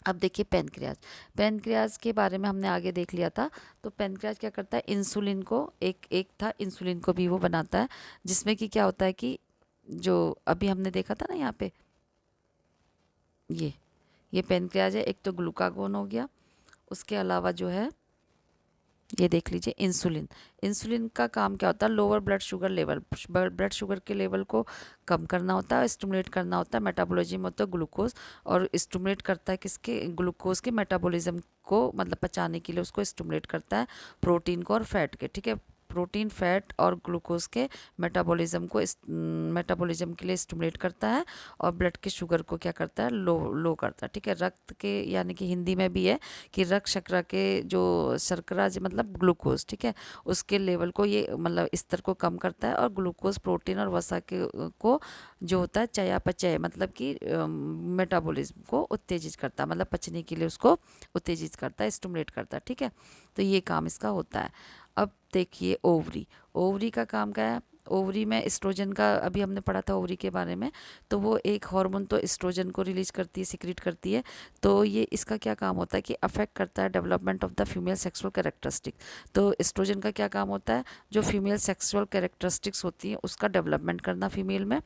अब देखिए पेनक्रियाज। पेनक्रियाज के बारे में हमने आगे देख लिया था। तो पेनक्रियाज क्या करता है, इंसुलिन को एक एक था, इंसुलिन को भी वो बनाता है, जिसमें कि क्या होता है कि जो अभी हमने देखा था ना यहाँ पे, ये पेनक्रियाज है। एक तो ग्लूकागोन हो गया, उसके अलावा जो है ये देख लीजिए इंसुलिन। इंसुलिन का काम क्या होता है, lower blood sugar level, blood sugar के लेवल को कम करना होता है, स्टिमुलेट करना होता है, मेटाबॉलिज्म होता है ग्लूकोज, और स्टिमुलेट करता है किसके, ग्लूकोज के मेटाबॉलिज्म को, मतलब पचाने के लिए उसको स्टिमुलेट करता है, प्रोटीन को और फैट के, ठीक है। प्रोटीन, फैट और ग्लूकोज के मेटाबॉलिज्म के लिए स्टिमुलेट करता है, और ब्लड के शुगर को क्या करता है, लो करता है, ठीक है। रक्त के, यानी कि हिंदी में भी है कि रक्त शर्करा के जो शर्करा मतलब ग्लूकोज, ठीक है, उसके लेवल को ये मतलब स्तर को कम करता है, और ग्लूकोज, प्रोटीन और वसा के को जो होता है चयापचय, मतलब कि मेटाबॉलिज्म को उत्तेजित करता है, मतलब पचने के लिए उसको उत्तेजित करता है, स्टिमुलेट करता है, ठीक है। तो ये काम इसका होता है। अब देखिए ओवरी। ओवरी का काम क्या है, ओवरी में एस्ट्रोजन का, अभी हमने पढ़ा था ओवरी के बारे में, तो वो एक हार्मोन तो एस्ट्रोजन को रिलीज करती है, सिक्रीट करती है। तो ये इसका क्या काम होता है कि अफेक्ट करता है development of the female sexual characteristic. तो एस्ट्रोजन का क्या काम होता है, जो फीमेल सेक्सुअल कैरेक्टरिस्टिक्स होती हैं उसका डेवलपमेंट करना फीमेल में,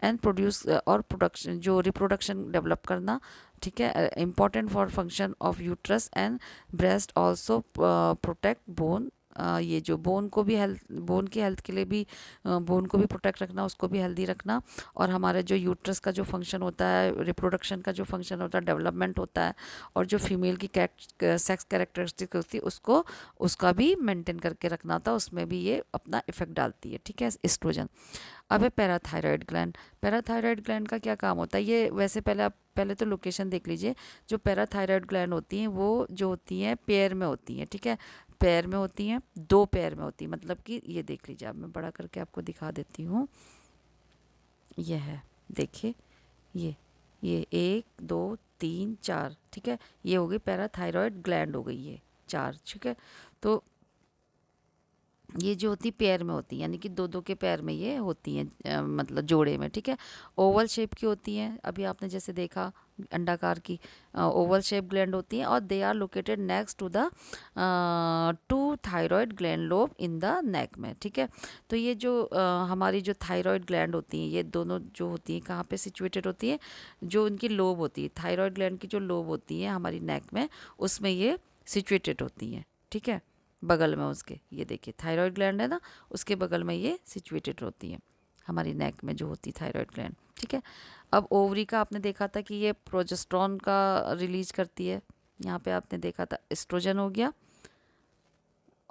एंड प्रोड्यूस और प्रोडक्शन, जो रिप्रोडक्शन डेवलप करना, ठीक है। Important for function of uterus and breast, also protect bone ये जो बोन को भी हेल्थ, बोन की हेल्थ के लिए भी, बोन को भी प्रोटेक्ट रखना, उसको भी हेल्दी रखना, और हमारे जो यूट्रस का जो फंक्शन होता है, रिप्रोडक्शन का जो फंक्शन होता है, डेवलपमेंट होता है, और जो फीमेल की सेक्स कैरेक्टरिस्टिक होती है उसको, उसका भी मेंटेन करके रखना था, उसमें भी ये अपना इफेक्ट डालती है, ठीक है, एस्ट्रोजन। अब है पैराथायरॉयड ग्लैंड। पैराथायरॉयड ग्लैंड का क्या काम होता है, ये वैसे पहले आप पहले तो लोकेशन देख लीजिए। जो पैराथायरॉयड ग्लैंड होती हैं वो जो होती हैं पेयर में होती हैं, ठीक है, पैर में होती हैं, दो पैर में होती है, मतलब कि ये देख लीजिए, अब मैं बड़ा करके आपको दिखा देती हूँ। ये है, देखिए, ये एक दो तीन चार, ठीक है, ये हो गई पैराथायरॉयड ग्लैंड हो गई, ये चार, ठीक है। तो ये जो होती पैर में होती है, यानी कि दो दो के पैर में ये होती हैं, मतलब जोड़े में, ठीक है। ओवल शेप की होती हैं, अभी आपने जैसे देखा अंडाकार की, ओवल शेप ग्लैंड होती हैं, और they are located next to the two thyroid gland lobe in the neck में, ठीक है। तो ये जो हमारी जो थायराइड ग्लैंड होती हैं, ये दोनों जो होती हैं कहाँ पे सिचुएटेड होती है, जो उनकी लोब होती है, थायराइड ग्लैंड की जो लोब होती है हमारी नेक में, उसमें ये सिचुएटेड होती हैं, ठीक है, बगल में उसके, ये देखिए थायराइड ग्लैंड है ना, उसके बगल में ये सिचुएटेड होती है हमारी नेक में जो होती है थायराइड ग्लैंड, ठीक है। अब ओवरी का आपने देखा था कि ये प्रोजेस्टेरोन का रिलीज करती है, यहाँ पे आपने देखा था एस्ट्रोजन हो गया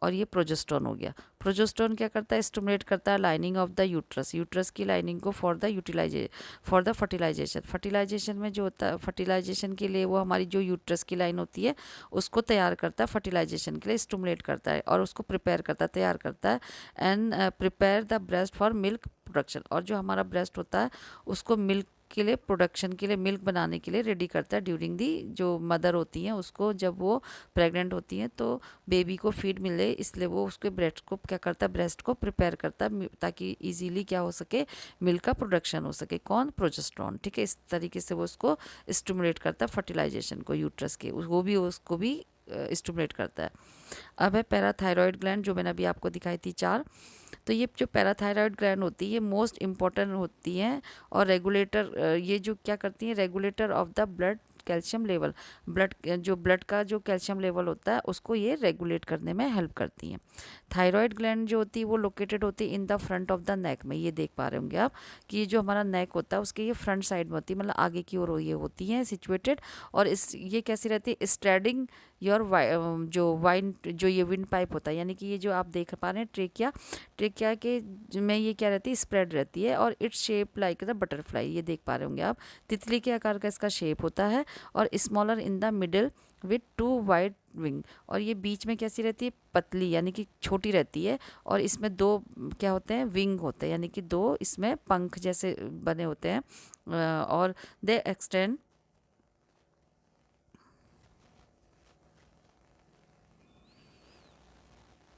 और ये प्रोजेस्टेरोन हो गया। प्रोजेस्टेरोन क्या करता है, स्टिमुलेट करता है lining of the uterus, uterus की लाइनिंग को फॉर द फर्टिलाइजेशन। फर्टिलाइजेशन में जो होता है, फर्टिलाइजेशन के लिए वो हमारी जो यूट्रस की लाइन होती है उसको तैयार करता है, फर्टिलाइजेशन के लिए स्टिमुलेट करता है और उसको प्रिपेयर करता है, तैयार करता है, and prepare the breast for milk production. और जो हमारा ब्रेस्ट होता है उसको मिल्क के लिए, प्रोडक्शन के लिए, मिल्क बनाने के लिए रेडी करता है ड्यूरिंग दी, जो मदर होती हैं उसको जब वो प्रेग्नेंट होती हैं तो बेबी को फीड मिले, इसलिए वो उसके ब्रेस्ट को क्या करता है, ब्रेस्ट को प्रिपेयर करता है ताकि इजीली क्या हो सके, मिल्क का प्रोडक्शन हो सके। कौन, प्रोजेस्टेरोन, ठीक है। इस तरीके से वो उसको स्टिमुलेट करता है फर्टिलाइजेशन को, यूट्रस के, वो भी उसको भी स्टिमुलेट करता है। अब है पैराथायरॉयड ग्लैंड, जो मैंने अभी आपको दिखाई थी चार। तो ये जो पैराथायरॉयड ग्लैंड होती है ये मोस्ट इंपॉर्टेंट होती हैं, और रेगुलेटर, ये जो क्या करती हैं, regulator of the blood calcium level, blood का जो कैल्शियम लेवल होता है उसको ये रेगुलेट करने में हेल्प करती हैं। थायराइड ग्लैंड जो होती है वो लोकेटेड होती है in the front of the neck में, ये देख पा रहे होंगे आप कि ये जो हमारा नेक होता है उसके ये फ्रंट साइड में होती है, मतलब आगे की ओर ये होती हैं सिचुएटेड। और इस ये कैसी रहती है, स्ट्रेडिंग योर जो ये विंड पाइप होता है, यानी कि ये जो आप देख पा रहे हैं ट्रेकिया, ट्रेकिया के में ये क्या रहती है, स्प्रेड रहती है, और its shape like the butterfly, ये देख पा रहे होंगे आप, तितली के आकार का इसका शेप होता है, और smaller in the middle with to wide wing. और ये बीच में कैसी रहती है, पतली, यानी कि छोटी रहती है, और इसमें दो क्या होते हैं, विंग होते हैं, यानी कि दो इसमें पंख जैसे बने होते हैं, और दे extend,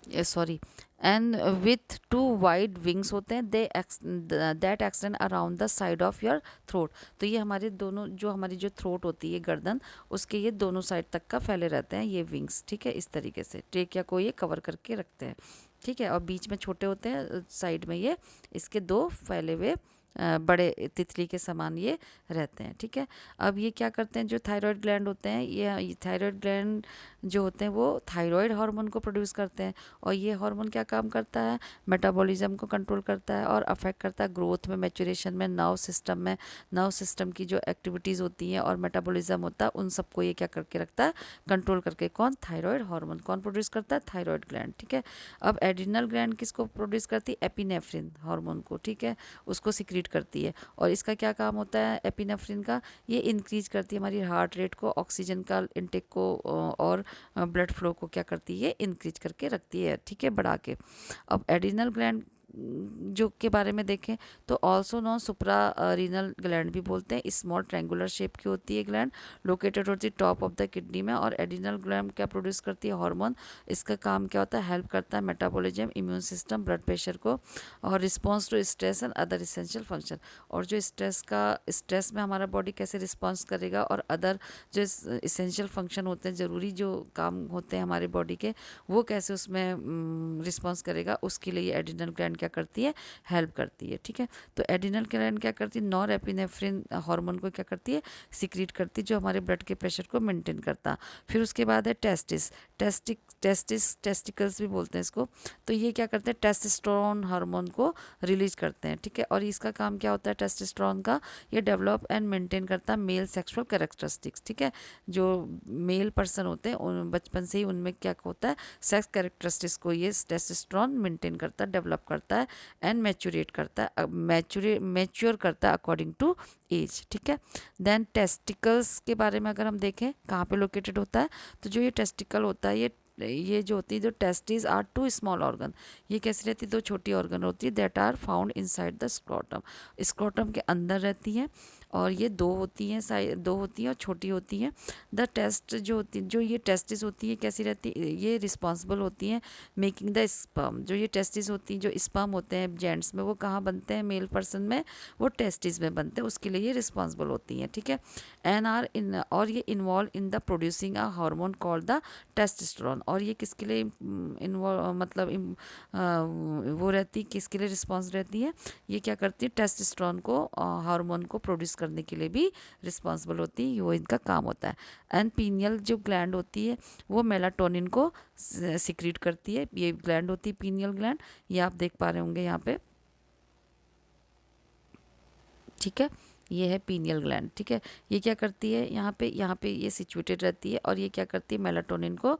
sorry, and with to wide wings होते हैं, that extend around the side of your throat. तो ये हमारे दोनों, जो हमारी जो थ्रोट होती है, गर्दन, उसके ये दोनों साइड तक का फैले रहते हैं ये विंग्स, ठीक है। इस तरीके से ट्रेकिया को ये कवर करके रखते हैं, ठीक है। और बीच में छोटे होते हैं, साइड में ये इसके दो फैले हुए बड़े तितली के समान ये रहते हैं, ठीक है। अब ये क्या करते हैं, जो थायराइड ग्लैंड होते हैं, ये थायराइड ग्लैंड जो होते हैं वो थायराइड हार्मोन को प्रोड्यूस करते हैं, और ये हार्मोन क्या काम करता है, मेटाबॉलिज्म को कंट्रोल करता है और अफेक्ट करता है ग्रोथ में, मैच्योरेशन में, नर्व सिस्टम की जो एक्टिविटीज़ होती हैं और मेटाबॉलिज्म होता है उन सबको ये क्या करके रखता है, कंट्रोल करके। कौन, थायराइड हार्मोन कौन प्रोड्यूस करता है, थायराइड ग्लैंड, ठीक है। अब एड्रिनल ग्लैंड किसको प्रोड्यूस करती है, एपिनेफ्रिन हार्मोन को, ठीक है, उसको सिक्रीट करती है। और इसका क्या काम होता है एपिनेफ्रिन का, ये इंक्रीज करती है हमारी हार्ट रेट को, ऑक्सीजन का इनटेक को, और ब्लड फ्लो को क्या करती है, इंक्रीज करके रखती है, ठीक है, बढ़ा के। अब एड्रिनल ग्लैंड जो के बारे में देखें तो also non supra renal gland भी बोलते हैं, स्मॉल ट्रायंगुलर शेप की होती है ग्लैंड, लोकेटेड होती है टॉप ऑफ द किडनी में। और एड्रिनल ग्लैंड क्या प्रोड्यूस करती है, हार्मोन। इसका काम क्या होता है, हेल्प करता है metabolism, immune system, blood pressure को, और response to stress and other essential function. और जो स्ट्रेस में हमारा बॉडी कैसे रिस्पॉन्स करेगा, और अदर जो इसेंशियल फंक्शन होते हैं, ज़रूरी जो काम होते हैं हमारे बॉडी के, वो कैसे उसमें रिस्पॉन्स करेगा, उसके लिए एड्रिनल ग्लैंड क्या करती है, हेल्प करती है। ठीक है, तो एड्रिनल ग्लैंड क्या करती है, नॉरएपिनेफ्रिन हार्मोन को क्या करती है, सिक्रीट करती है, जो हमारे ब्लड के प्रेशर को मेंटेन करता। फिर उसके बाद है टेस्टिकल्स भी बोलते हैं इसको। तो ये क्या करते हैं, टेस्टोस्टेरोन हार्मोन को रिलीज करते हैं। ठीक है, और इसका काम क्या होता है टेस्टोस्टेरोन का, ये डेवलप एंड मेंटेन करता है मेल सेक्सुअल कैरेक्टरिस्टिक्स। ठीक है, जो मेल पर्सन होते हैं बचपन से ही उनमें क्या होता है, सेक्स कैरेक्टरिस्टिक्स को ये टेस्टोस्टेरोन मेंटेन करता है, डेवलप करता है एंड मैच्योरेट करता है, मैच्योर करता है अकॉर्डिंग टू एज। ठीक है, देन टेस्टिकल्स के बारे में अगर हम देखें कहाँ पे लोकेटेड होता है, तो जो ये टेस्टिकल होता है, ये जो होती है, जो testis are two small organ, ये कैसी रहती है, दो छोटी ऑर्गन होती है, that are found inside the scrotum, scrotum के अंदर रहती हैं, और ये दो होती हैं, दो होती हैं और छोटी होती हैं। द टेस्ट जो होती, जो ये टेस्टिस होती है कैसी रहती है, ये रिस्पॉन्सिबल होती हैं मेकिंग द स्पर्म। जो ये टेस्टिस होती हैं, जो स्पर्म होते हैं जेंट्स में, वो कहाँ बनते हैं, मेल पर्सन में, वो टेस्टिस में बनते हैं, उसके लिए ये रिस्पॉन्सिबल होती हैं। ठीक है, एन आर इन, और ये involve in the producing a hormone called the testosterone. और ये किसके लिए इन्वॉल्व, मतलब वो रहती, किसके लिए रिस्पॉन्स रहती है, ये क्या करती है, टेस्टोस्टेरोन को, हार्मोन को प्रोड्यूस करने के लिए भी रिस्पॉन्सिबल होती है, वो इनका काम होता है। एंड पीनियल जो ग्लैंड होती है, वो मेलाटोनिन को सिक्रीट करती है, ये ग्लैंड होती है पीनियल ग्लैंड, ये आप देख पा रहे होंगे यहाँ पे। ठीक है, ये है पीनियल ग्लैंड। ठीक है, ये क्या करती है, यहाँ पे ये सिचुएटेड रहती है, और ये क्या करती है, मेलाटोनिन को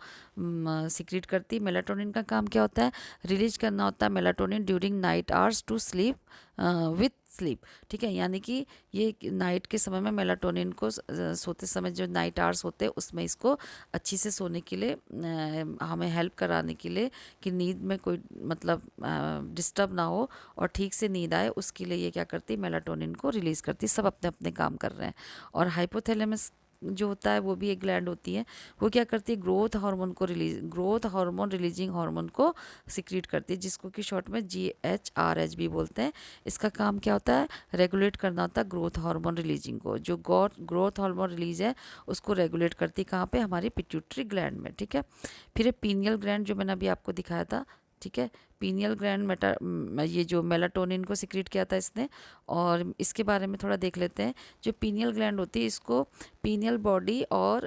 सिक्रीट करती है। मेलाटोनिन का काम क्या होता है, रिलीज करना होता है melatonin during night hours to sleep with sleep. ठीक है, यानी कि ये नाइट के समय में मेलाटोनिन को सोते समय, जो नाइट आवर्स होते हैं उसमें इसको अच्छी से सोने के लिए, हमें हेल्प कराने के लिए, कि नींद में कोई मतलब डिस्टर्ब ना हो और ठीक से नींद आए, उसके लिए ये क्या करती है, मेलाटोनिन को रिलीज़ करती है। सब अपने अपने काम कर रहे हैं। और हाइपोथैलेमस जो होता है, वो भी एक ग्लैंड होती है, वो क्या करती है, ग्रोथ हार्मोन रिलीजिंग हार्मोन को सिक्रीट करती है, जिसको कि शॉर्ट में GHRH भी बोलते हैं। इसका काम क्या होता है, रेगुलेट करना होता है ग्रोथ हार्मोन रिलीजिंग को। जो ग्रोथ हार्मोन रिलीज है, उसको रेगुलेट करती है कहाँ पे, हमारी पिट्यूटरी ग्लैंड में। ठीक है, फिर पीनियल ग्लैंड जो मैंने अभी आपको दिखाया था। ठीक है, पीनियल ग्लैंड ये जो मेलाटोनिन को सिक्रीट किया था इसने। और इसके बारे में थोड़ा देख लेते हैं। जो पीनियल ग्लैंड होती है, इसको पीनियल बॉडी और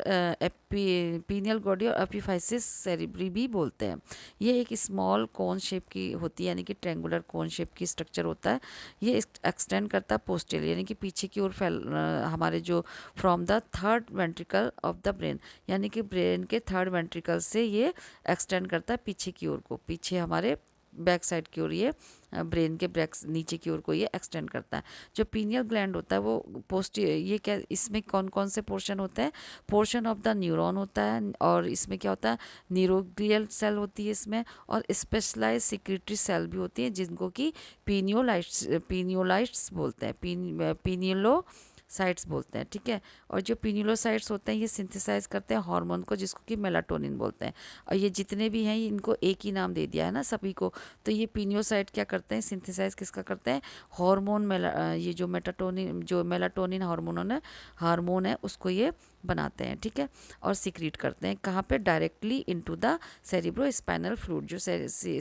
एपिफाइसिस सेरिब्री भी बोलते हैं। ये एक स्मॉल कोन शेप की होती है, यानी कि ट्रेंगुलर कोन शेप की स्ट्रक्चर होता है। ये एक्सटेंड करता है पोस्टेरियर, यानी कि पीछे की ओर हमारे जो from the third ventricle of the brain, यानी कि ब्रेन के थर्ड वेंट्रिकल से ये एक्सटेंड करता है पीछे की ओर को, पीछे हमारे बैक साइड की ओर, ये ब्रेन के बैक नीचे की ओर को ये एक्सटेंड करता है। जो पीनियल ग्लैंड होता है, वो ये क्या, इसमें कौन कौन से पोर्शन होते हैं, पोर्शन ऑफ द न्यूरॉन होता है, और इसमें क्या होता है, न्यूरोग्लियल सेल होती है इसमें, और स्पेशलाइज सिक्रेटरी सेल भी होती है, जिनको कि पिनियोलाइट्स बोलते हैं, पिनियोलो साइट्स बोलते हैं। ठीक है, और जो पिन्यूलोसाइट्स होते हैं, ये सिंथेसाइज करते हैं हार्मोन को, जिसको कि मेलाटोनिन बोलते हैं। और ये जितने भी हैं, इनको एक ही नाम दे दिया है ना सभी को। तो ये पिन्योसाइट क्या करते हैं, सिंथेसाइज किसका करते हैं, हार्मोन ये जो मेलाटोनिन हार्मोन है उसको ये बनाते हैं। ठीक है, और सिक्रीट करते हैं कहाँ पे, directly into the cerebro spinal fluid. जो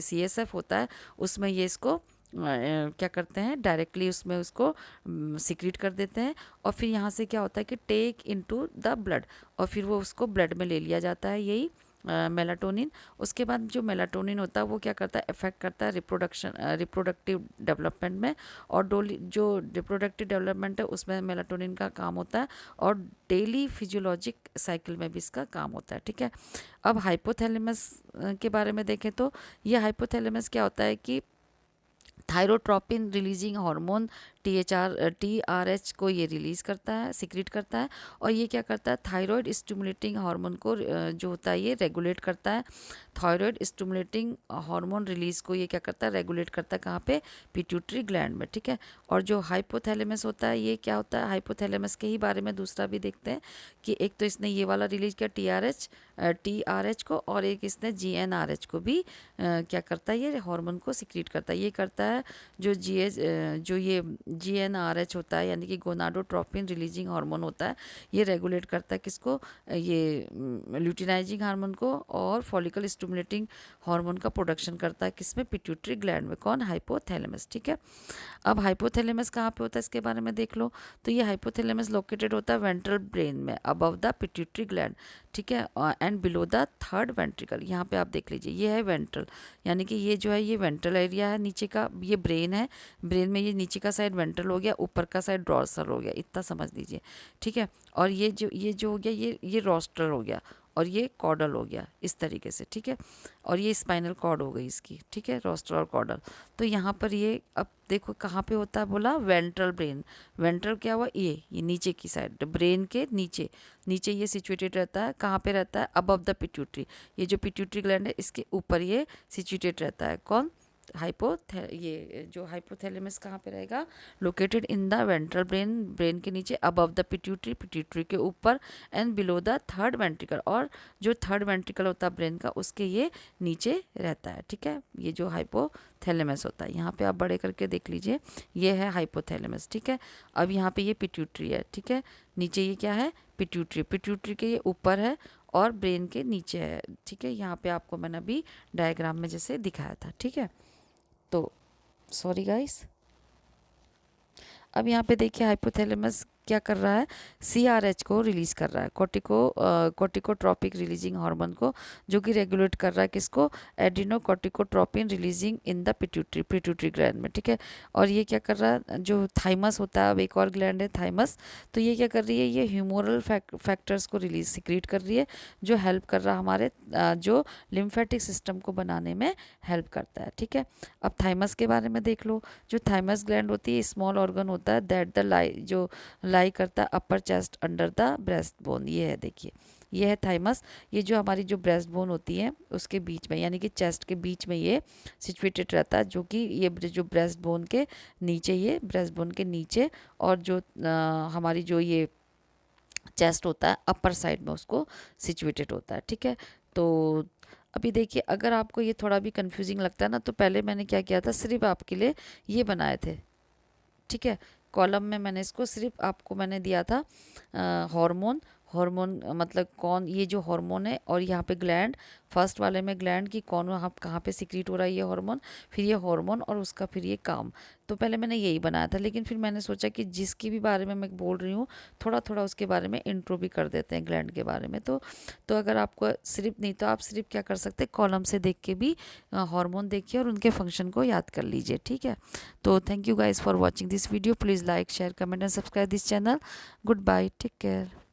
CSF होता है, उसमें ये इसको क्या करते हैं, डायरेक्टली उसमें उसको सिक्रीट कर देते हैं। और फिर यहाँ से क्या होता है कि टेक इनटू द ब्लड, और फिर वो उसको ब्लड में ले लिया जाता है, यही मेलाटोनिन। उसके बाद जो मेलाटोनिन होता है, वो क्या करता है, इफेक्ट करता है रिप्रोडक्टिव डेवलपमेंट में। और जो रिप्रोडक्टिव डेवलपमेंट है, उसमें मेलाटोनिन का काम होता है, और डेली फिजियोलॉजिक साइकिल में भी इसका काम होता है। ठीक है, अब हाइपोथैलेमस के बारे में देखें तो, ये हाइपोथैलेमस क्या होता है कि थायरोट्रोपिन रिलीजिंग हार्मोन TRH को ये रिलीज करता है, सिक्रीट करता है। और ये क्या करता है, थायराइड स्टिमुलेटिंग हार्मोन को जो होता है ये रेगुलेट करता है। थायराइड स्टिमुलेटिंग हार्मोन रिलीज को ये क्या करता है, रेगुलेट करता है कहाँ पे, पिट्यूटरी ग्लैंड में। ठीक है, और जो हाइपोथैलेमस होता है, ये क्या होता है, हाइपोथैलेमस के ही बारे में दूसरा भी देखते हैं कि एक तो इसने ये वाला रिलीज किया TRH को, और एक इसने GnRH को भी क्या करता है, ये हार्मोन को सिक्रीट करता है। ये करता है जो ये GnRH होता है, यानी कि गोनाडोट्रोपिन रिलीजिंग हार्मोन होता है। ये रेगुलेट करता है किसको, ये ल्यूटिनाइजिंग हार्मोन को, और फॉलिकल स्टिमुलेटिंग हार्मोन का प्रोडक्शन करता है किसमें, पिट्यूटरी ग्लैंड में। कौन, हाइपोथैलेमस। ठीक है, अब हाइपोथैलेमस कहाँ पे होता है इसके बारे में देख लो। तो ये हाइपोथैलेमस लोकेटेड होता है वेंट्रल ब्रेन में, अबव द पिट्यूटरी ग्लैंड। ठीक है, and below the third ventricle. यहाँ पे आप देख लीजिए, ये है वेंट्रल, यानी कि ये जो है ये वेंट्रल एरिया है नीचे का, ये ब्रेन है, ब्रेन में ये नीचे का साइड वेंट्रल हो गया, ऊपर का साइड डॉर्सल हो गया, इतना समझ लीजिए। ठीक है, और ये जो हो गया, ये रोस्ट्रल हो गया, और ये कॉर्डल हो गया, इस तरीके से। ठीक है, और ये स्पाइनल कॉर्ड हो गई इसकी। ठीक है, रोस्ट्रल और कॉर्डल। तो यहाँ पर ये अब देखो कहाँ पे होता है, बोला वेंट्रल ब्रेन। वेंट्रल क्या हुआ, ये नीचे की साइड, ब्रेन के नीचे, नीचे ये सिचुएटेड रहता है। कहाँ पे रहता है, अबव द पिट्यूटरी। ये जो पिट्यूटरी ग्लैंड है इसके ऊपर ये सिचुएटेड रहता है। कौन, ये जो हाइपोथैलेमस कहाँ पे रहेगा, located in the ventral brain, brain के नीचे, अबव द पिट्यूटरी, पिट्यूटरी के ऊपर, and below the third ventricle, और जो थर्ड वेंट्रिकल होता है ब्रेन का उसके ये नीचे रहता है। ठीक है, ये जो हाइपोथैलेमस होता है, यहाँ पे आप बड़े करके देख लीजिए, ये है हाइपोथैलेमस। ठीक है, अब यहाँ पे ये पिट्यूटरी है। ठीक है, नीचे ये क्या है, पिट्यूटरी, पिट्यूटरी के ये ऊपर है और ब्रेन के नीचे है। ठीक है, यहाँ पे आपको मैंने अभी डायग्राम में जैसे दिखाया था। ठीक है, तो सॉरी गाइस, अब यहाँ पे देखिए हाइपोथैलेमस क्या कर रहा है, CRH को रिलीज कर रहा है, कोर्टिकोट्रोपिक रिलीजिंग हार्मोन को, जो कि रेगुलेट कर रहा है किसको, adrenocorticotropin releasing in the pituitary gland में। ठीक है, और ये क्या कर रहा है, जो थाइमस होता है, अब एक और ग्लैंड है थाइमस, तो ये क्या कर रही है, ये ह्यूमोरल फैक्टर्स को रिलीज सिक्रीट कर रही है, जो हेल्प कर रहा है हमारे जो लिम्फेटिक सिस्टम को बनाने में हेल्प करता है। ठीक है, अब थाइमस के बारे में देख लो। जो थाइमस ग्लैंड होती है, स्मॉल ऑर्गन होता है दैट द जो लाई करता है अपर chest under the breast bone. ये है, देखिए ये है थाइमस। ये जो हमारी जो ब्रेस्ट बोन होती है उसके बीच में, यानी कि चेस्ट के बीच में ये सिचुएटेड रहता है, जो कि ये जो ब्रेस्ट बोन के नीचे, ये ब्रेस्ट बोन के नीचे, और जो हमारी जो ये चेस्ट होता है अपर साइड में उसको सिचुएटेड होता है। ठीक है, तो अभी देखिए अगर आपको ये थोड़ा भी कंफ्यूजिंग लगता है ना, तो पहले मैंने क्या किया था, सिर्फ आपके लिए ये बनाए थे। ठीक है, कॉलम में मैंने इसको सिर्फ आपको मैंने दिया था हार्मोन, हार्मोन मतलब कौन, ये जो हार्मोन है, और यहाँ पे ग्लैंड, फर्स्ट वाले में ग्लैंड की कौन वहाँ कहाँ पे सिक्रीट हो रहा है ये हार्मोन, फिर ये हार्मोन, और उसका फिर ये काम। तो पहले मैंने यही बनाया था, लेकिन फिर मैंने सोचा कि जिसकी भी बारे में मैं बोल रही हूँ थोड़ा थोड़ा उसके बारे में इंट्रो भी कर देते हैं ग्लैंड के बारे में। तो अगर आपको सिर्फ नहीं, तो आप सिर्फ क्या कर सकते हैं, कॉलम से देख के भी हार्मोन देखिए और उनके फंक्शन को याद कर लीजिए। ठीक है, तो thank you guys for watching this video. Please like, share, comment and subscribe this channel. Goodbye, take care.